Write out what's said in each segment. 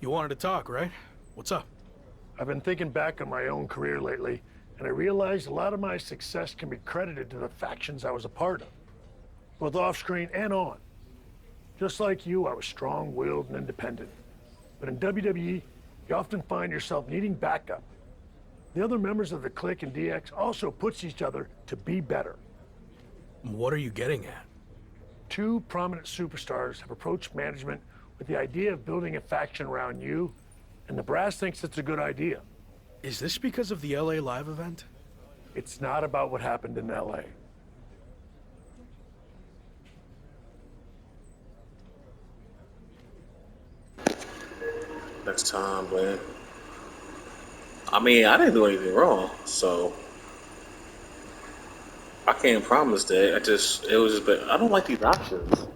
You wanted to talk, right? What's up? I've been thinking back on my own career lately, and I realized a lot of my success can be credited to the factions I was a part of, both off-screen and on. Just like you, I was strong-willed and independent. But in WWE, you often find yourself needing backup. The other members of the clique in DX also push each other to be better. What are you getting at? Two prominent superstars have approached management with the idea of building a faction around you, and the brass thinks it's a good idea. Is this because of the LA Live event? It's not about what happened in LA. Next time, man. I mean, I didn't do anything wrong, so I can't promise that. It was just, but I don't like these options.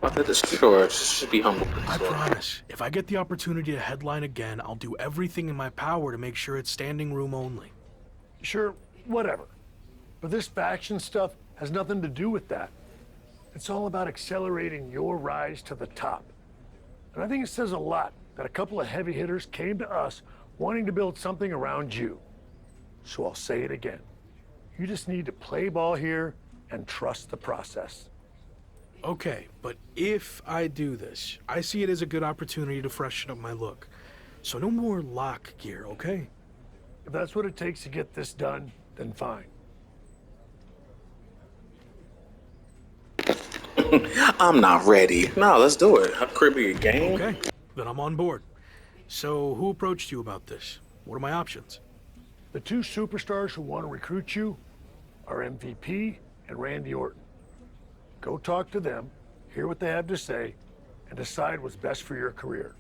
I think it's sure. Just be humble. I promise, if I get the opportunity to headline again, I'll do everything in my power to make sure it's standing room only. Sure, whatever. But this faction stuff has nothing to do with that. It's all about accelerating your rise to the top. And I think it says a lot that a couple of heavy hitters came to us wanting to build something around you. So I'll say it again. You just need to play ball here and trust the process. Okay, but if I do this, I see it as a good opportunity to freshen up my look. So no more lock gear, okay? If that's what it takes to get this done, then fine. I'm not ready. No, let's do it. How could be a game? Okay, then I'm on board. So who approached you about this? What are my options? The two superstars who want to recruit you are MVP and Randy Orton. Go talk to them, hear what they have to say, and decide what's best for your career.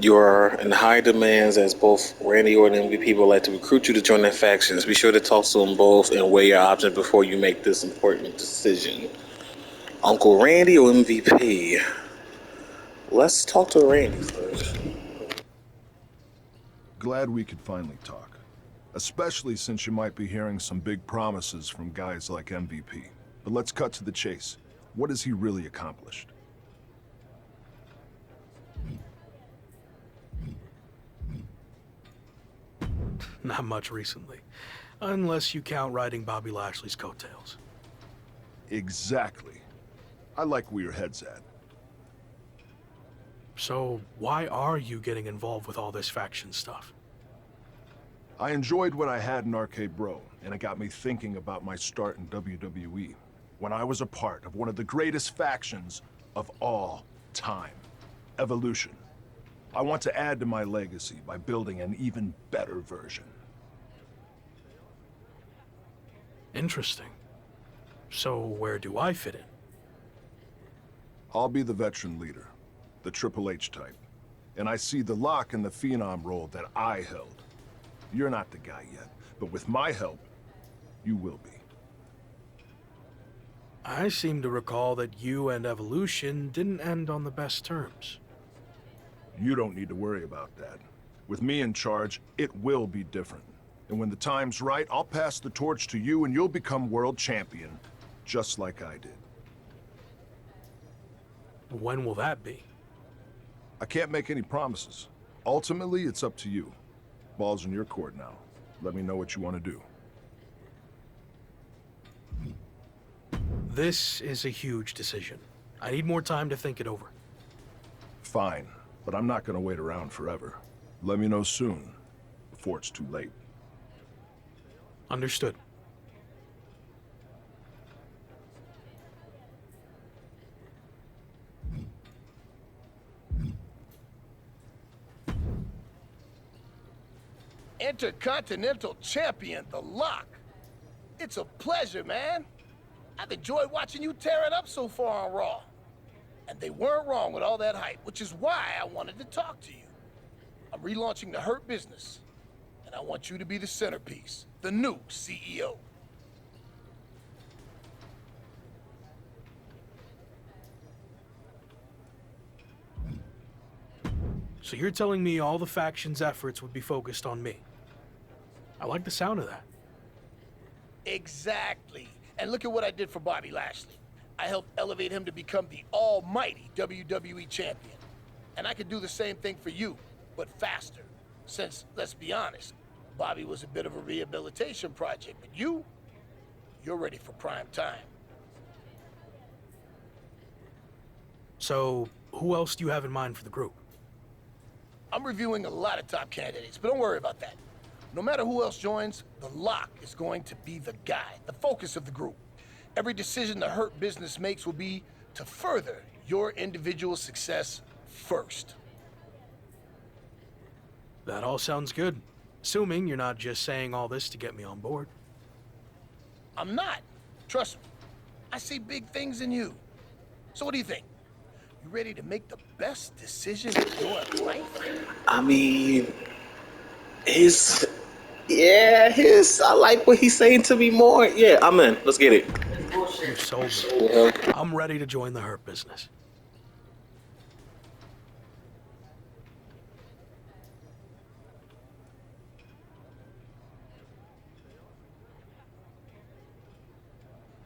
You are in high demands as both Randy Orton and MVP would like to recruit you to join their factions. Be sure to talk to them both and weigh your options before you make this important decision. Uncle Randy or MVP? Let's talk to Randy first. Glad we could finally talk. Especially since you might be hearing some big promises from guys like MVP. But let's cut to the chase. What has he really accomplished? Not much recently. Unless you count riding Bobby Lashley's coattails. Exactly. I like where your head's at. So why are you getting involved with all this faction stuff? I enjoyed what I had in Arcade Bro, and it got me thinking about my start in WWE, when I was a part of one of the greatest factions of all time, Evolution. I want to add to my legacy by building an even better version. Interesting. So where do I fit in? I'll be the veteran leader, the Triple H type, and I see the Lock in the Phenom role that I held. You're not the guy yet, but with my help, you will be. I seem to recall that you and Evolution didn't end on the best terms. You don't need to worry about that. With me in charge, it will be different. And when the time's right, I'll pass the torch to you and you'll become world champion, just like I did. When will that be? I can't make any promises. Ultimately, it's up to you. Ball's in your court now. Let me know what you want to do. This is a huge decision. I need more time to think it over. Fine, but I'm not going to wait around forever. Let me know soon, before it's too late. Understood. Intercontinental Champion, The Lock. It's a pleasure, man. I've enjoyed watching you tear it up so far on Raw. And they weren't wrong with all that hype, which is why I wanted to talk to you. I'm relaunching the Hurt Business, and I want you to be the centerpiece, the new CEO. So you're telling me all the faction's efforts would be focused on me? I like the sound of that. Exactly. And look at what I did for Bobby Lashley. I helped elevate him to become the almighty WWE champion. And I could do the same thing for you, but faster. Since, let's be honest, Bobby was a bit of a rehabilitation project, but you're ready for prime time. So, who else do you have in mind for the group? I'm reviewing a lot of top candidates, but don't worry about that. No matter who else joins, The Lock is going to be the guy, the focus of the group. Every decision the Hurt Business makes will be to further your individual success first. That all sounds good. Assuming you're not just saying all this to get me on board. I'm not. Trust me. I see big things in you. So what do you think? You ready to make the best decision of your life? I mean, I like what he's saying to me more. Yeah, I'm in. Let's get it. You sold me. Yeah. I'm ready to join the Hurt Business.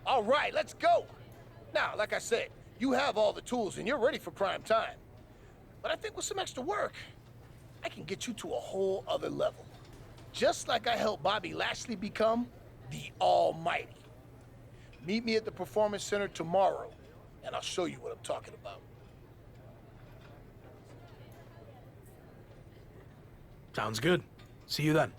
All right, let's go. Now, like I said, you have all the tools and you're ready for prime time. But I think with some extra work, I can get you to a whole other level. Just like I helped Bobby Lashley become the Almighty. Meet me at the Performance Center tomorrow, and I'll show you what I'm talking about. Sounds good. See you then.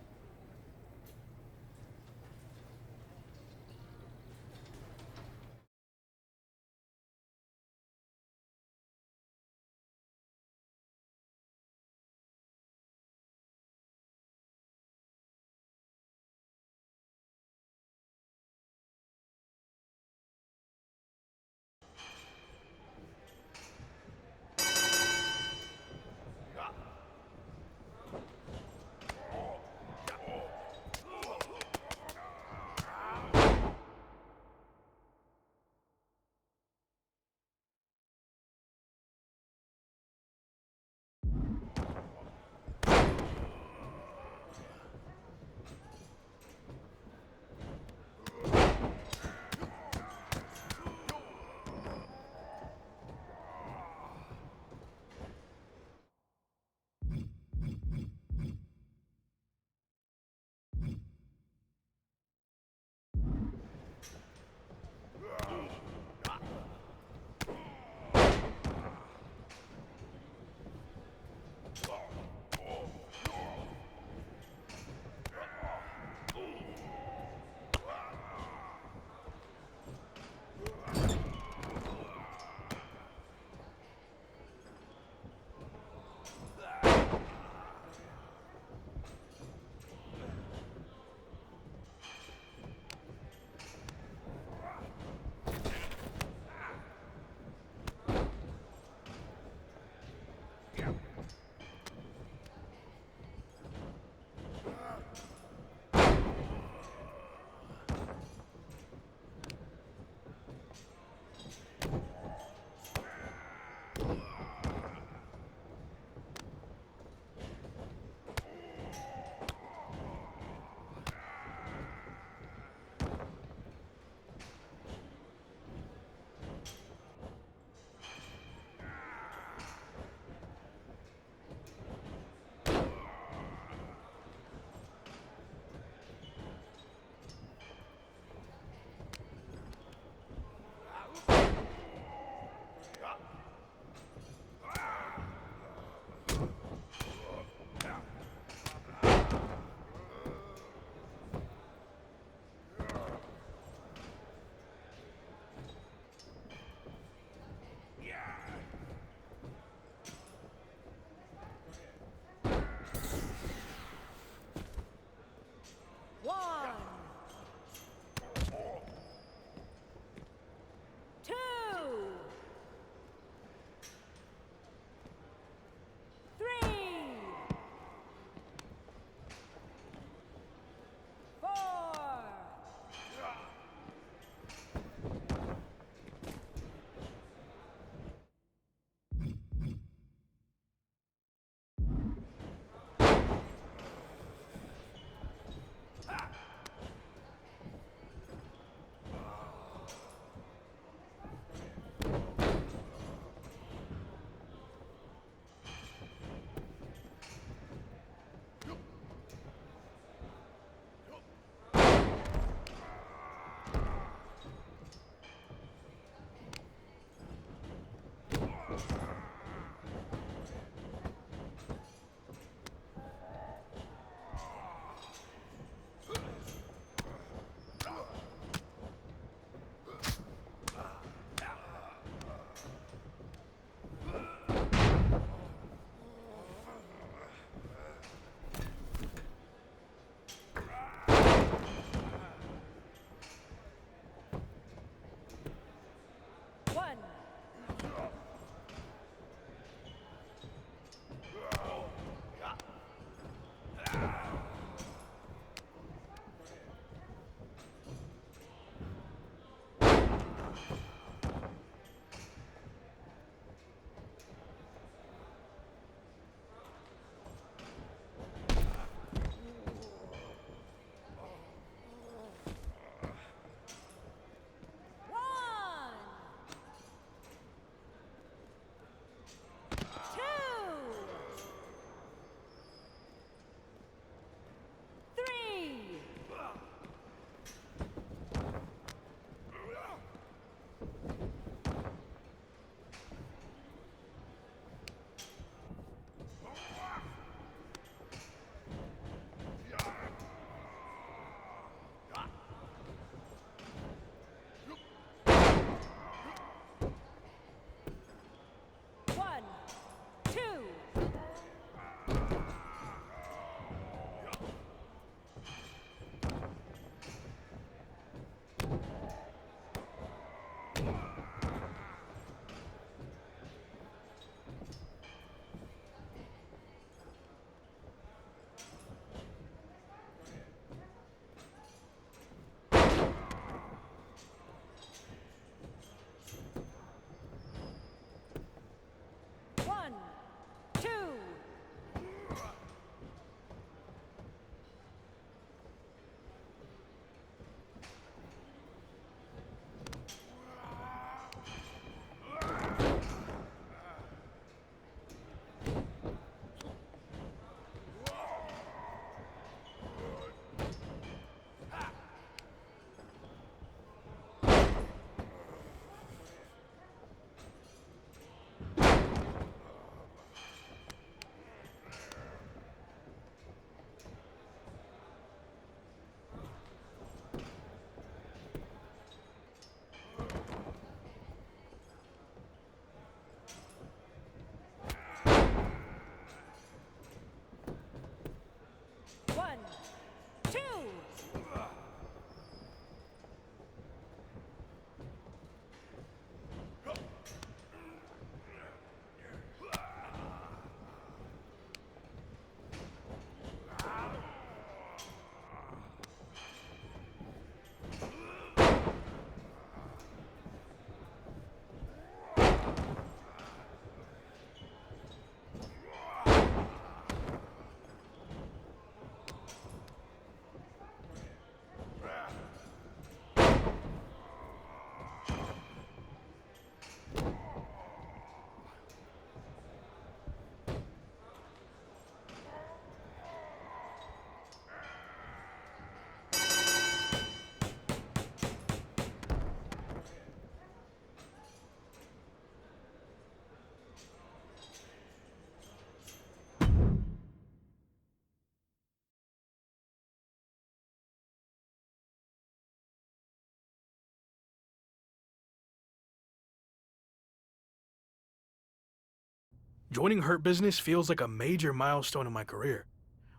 Joining Hurt Business feels like a major milestone in my career.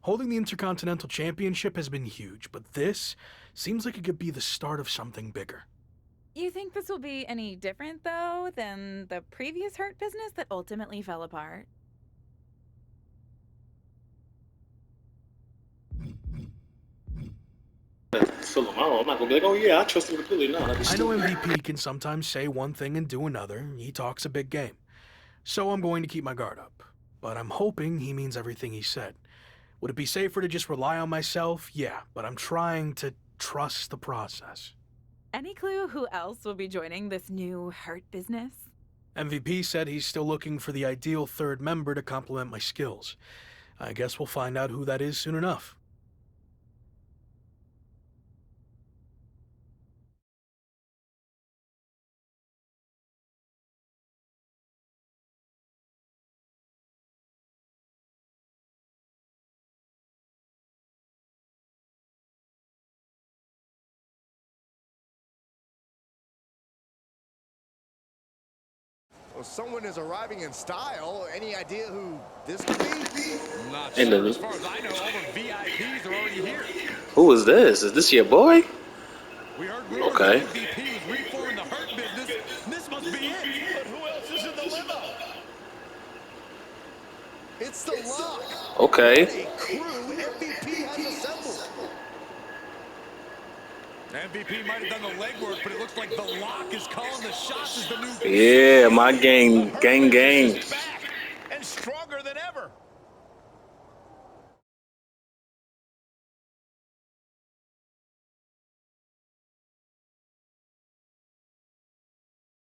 Holding the Intercontinental Championship has been huge, but this seems like it could be the start of something bigger. You think this will be any different, though, than the previous Hurt Business that ultimately fell apart? Fill him out. I'm not gonna be like, oh yeah, I trust him completely. No, that'd be I know stupid. MVP can sometimes say one thing and do another. He talks a big game. So I'm going to keep my guard up. But I'm hoping he means everything he said. Would it be safer to just rely on myself? Yeah, but I'm trying to trust the process. Any clue who else will be joining this new Hurt Business? MVP said he's still looking for the ideal third member to complement my skills. I guess we'll find out who that is soon enough. Well, someone is arriving in style. Any idea who this could be? Not And sure. the- As far as I know, all the VIPs are already here. Who is this? Is this your boy? We heard rumors Okay. that MVP was reforming the Hurt Business. This must be it. But who else is in the limo? It's the Lock. Okay. What a crew MVP has assembled. MVP might have done the legwork, but it looks like the Lock is calling the shots as the new. Yeah, my gang, gang. Back and stronger